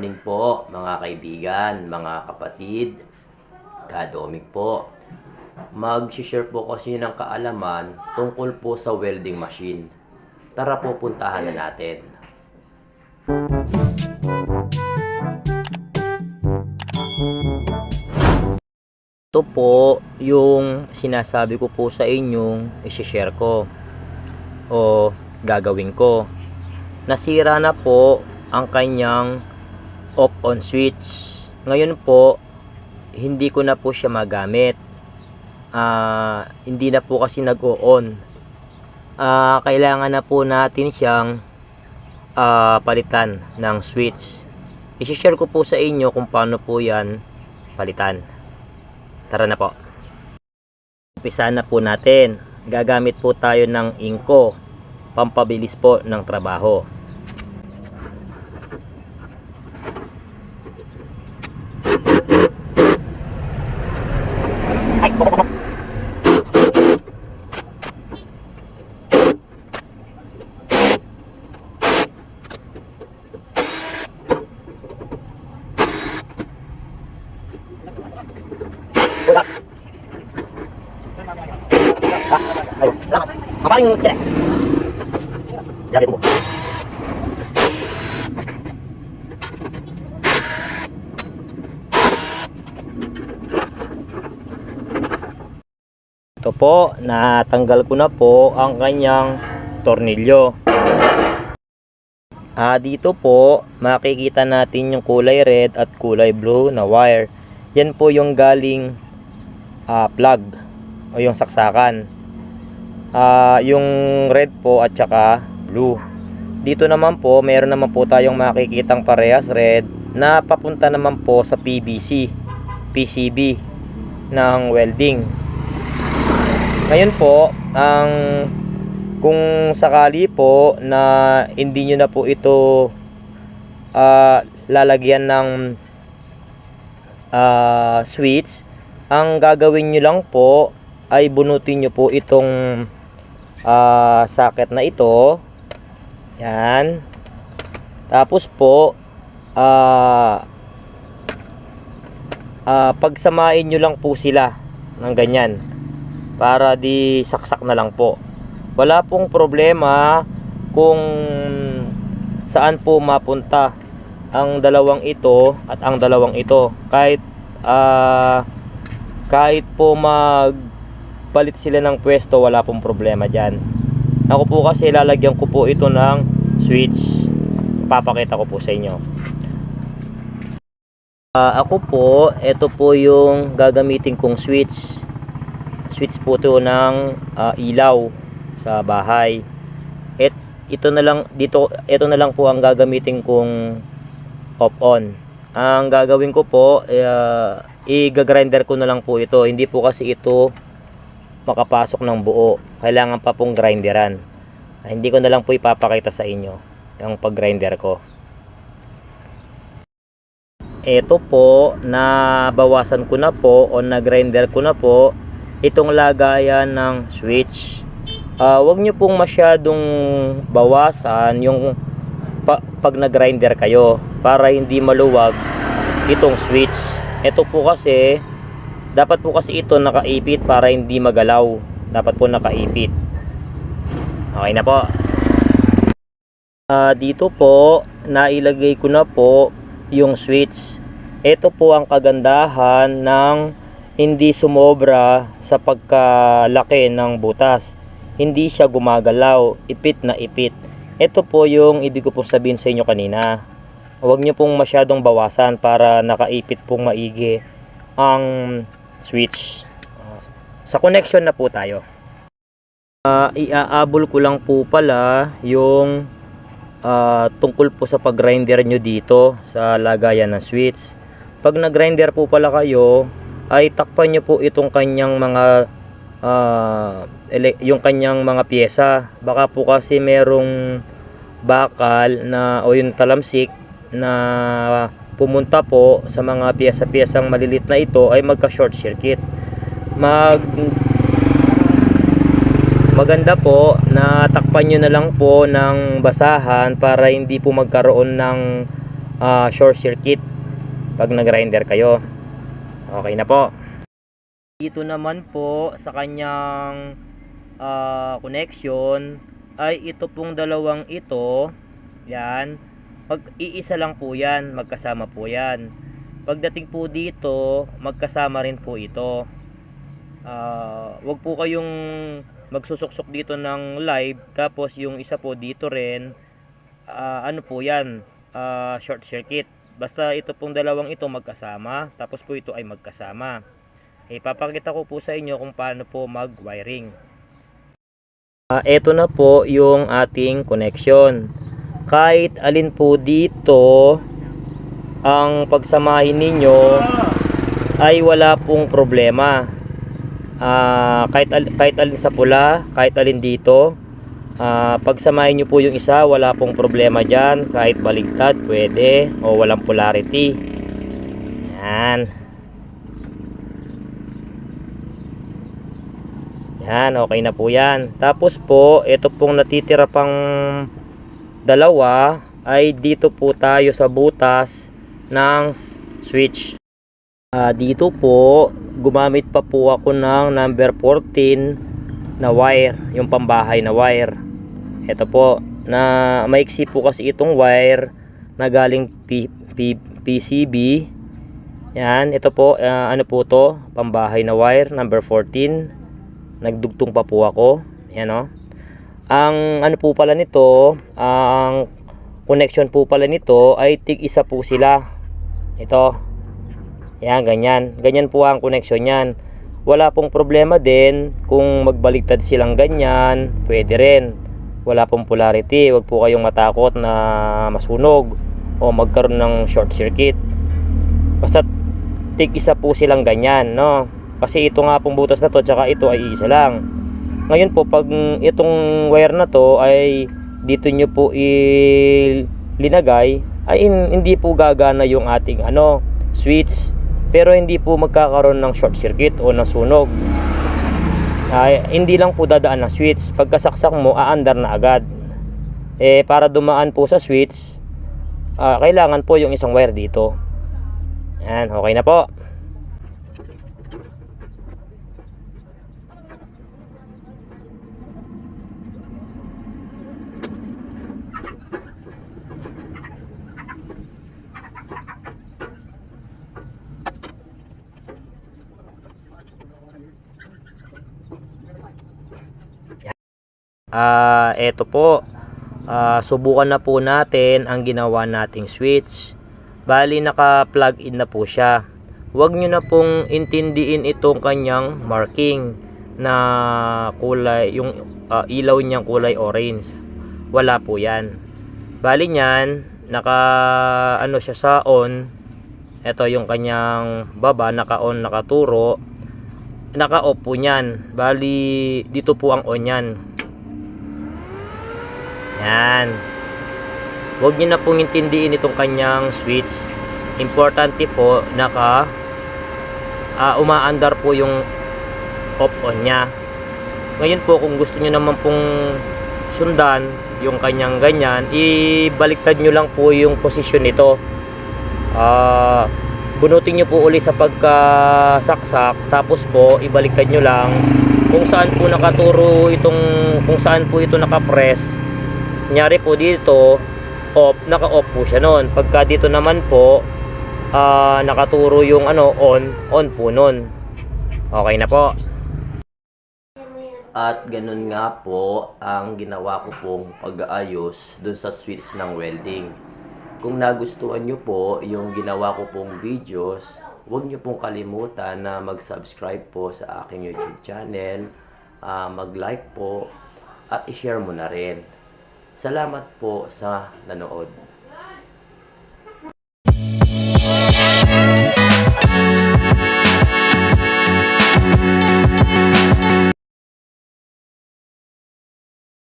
morning po mga kaibigan, mga kapatid, kadomig po. Mag-share po kasi ng kaalaman tungkol po sa welding machine. Tara po, puntahan na natin. Ito po yung sinasabi ko po sa inyong i-share ko o gagawin ko. Nasira na po ang kanyang off-on switch. Ngayon po, hindi ko na po siya magamit. Hindi na po kasi nag-o-on. Kailangan na po natin siyang palitan ng switch. I-share ko po sa inyo kung paano po yan palitan. Tara na po. Umpisa na po natin. Gagamit po tayo ng inko, pampabilis po ng trabaho. Mapaling cek. Jadi po. Ito po, natanggal ko na po ang kanyang tornilyo. Dito po, makikita natin yung kulay red at kulay blue na wire. Yan po yung galing plug o yung saksakan. Yung red po at saka blue. Dito naman po, meron naman po tayong makikitang parehas red na papunta naman po sa PVC, PCB ng welding. Ngayon po, kung sakali po na hindi nyo na po ito lalagyan ng switch, ang gagawin nyo lang po ay bunutin nyo po itong socket na ito. Yan. Tapos po pagsamain nyo lang po sila ng ganyan para di saksak na lang po. Wala pong problema kung saan po mapunta ang dalawang ito at ang dalawang ito. Kahit po magpalit sila ng pwesto, wala pong problema dyan. Ako po kasi lalagyan ko po ito ng switch. Papakita ko po sa inyo. Ako po, ito po yung gagamitin kong switch. Switch po ito ng ilaw sa bahay. Ito na lang po ang gagamitin kong off-on. Ang gagawin ko po, i-grinder ko na lang po ito. Hindi po kasi ito makapasok ng buo. Kailangan pa pong grinderan. Hindi ko na lang po ipapakita sa inyo yung pag-grinder ko. Ito po, nabawasan ko na po o na-grinder ko na po itong lagayan ng switch. Huwag nyo pong masyadong bawasan yung pag na-grinder kayo para hindi maluwag itong switch. Ito po kasi, dapat po kasi ito nakaipit para hindi magalaw. Dapat po nakaipit. Okay na po. Dito po, nailagay ko na po yung switch. Ito po ang kagandahan ng hindi sumobra sa pagkalaki ng butas. Hindi siya gumagalaw, ipit na ipit. Ito po yung ibig ko po sabihin sa inyo kanina. Huwag nyo pong masyadong bawasan para nakaipit pong maigi ang switch. Sa connection na po tayo. Iaabol ko lang po pala yung tungkol po sa pag-grinder nyo dito sa lagayan ng switch. Pag nag-grinder po pala kayo, ay takpan nyo po itong kanyang mga yung kanyang mga pyesa. Baka po kasi merong bakal na o yung talamsik na pumunta po sa mga pyesa-pyesang malilit na ito ay magka short circuit. Maganda po na takpan nyo na lang po ng basahan para hindi po magkaroon ng short circuit pag nag-grinder kayo. Okay na po. Dito naman po sa kanyang connection ay ito pong dalawang ito, yan, iisa lang po yan, magkasama po yan. Pagdating po dito, magkasama rin po ito. Wag po kayong magsusuksok dito ng live tapos yung isa po dito rin, ano po yan, short circuit. Basta ito pong dalawang ito magkasama, tapos po ito ay magkasama. Ipapakita ko po sa inyo kung paano po mag-wiring. Ito na po yung ating connection. Kahit alin po dito ang pagsamahin ninyo ay wala pong problema. Kahit alin sa pula, kahit alin dito, pagsamahin nyo po yung isa, wala pong problema dyan. Kahit baligtad pwede, o walang polarity. Yan. Yan, okay na po yan. Tapos po, ito pong natitira pang dalawa ay dito po tayo sa butas ng switch. Dito po, gumamit pa po ako ng number 14 na wire, yung pambahay na wire. Ito po, na maiksi po kasi itong wire na galing PCB. Yan, ito po, ano po to, pambahay na wire, number 14. Nagdugtong pa po ako. Yan o. Ang ano po pala nito, ang connection po pala nito ay tig-isa po sila. Ito. Yan, ganyan. Ganyan po ang connection yan. Wala pong problema din kung magbaligtad silang ganyan. Pwede rin. Wala pong polarity. Huwag po kayong matakot na masunog o magkaroon ng short circuit. Basta tig-isa po silang ganyan, no? Kasi ito nga pong butas na to, tsaka ito ay isa lang. Ngayon po, pag itong wire na to ay dito nyo po linagay, ay hindi po gagana yung ating switch. Pero hindi po magkakaroon ng short circuit o ng sunog. Hindi lang po dadaan ng switch. Pagkasaksak mo, aandar na agad. Para dumaan po sa switch, kailangan po yung isang wire dito. Yan, okay na po. Eto po, subukan na po natin ang ginawa nating switch. Bali naka-plug in na po siya. Huwag nyo na pong intindihin itong kanyang marking na kulay, yung ilaw niyang kulay orange. Wala po yan. Bali nyan, siya sa on. Ito yung kanyang baba, naka-on, nakaturo. Naka-off po nyan. Bali dito po ang on yan. Yan. Huwag nyo na pong intindihin itong kanyang switch. Importante po umaandar po yung off on nya. Ngayon po, kung gusto nyo naman pong sundan yung kanyang ganyan, ibaliktad nyo lang po yung posisyon nito. Bunutin nyo po uli sa pagkasaksak, tapos po ibaliktad nyo lang kung saan po nakaturo kung saan po ito nakapress. Kunyari po dito, off, naka-off po siya noon. Pagka dito naman po, nakaturo yung on po noon. Okay na po. At ganun nga po ang ginawa ko pong pag-aayos dun sa switch ng welding. Kung nagustuhan nyo po yung ginawa ko pong videos, huwag nyo pong kalimutan na mag-subscribe po sa aking YouTube channel, mag-like po, at i-share mo na rin. Salamat po sa nanood.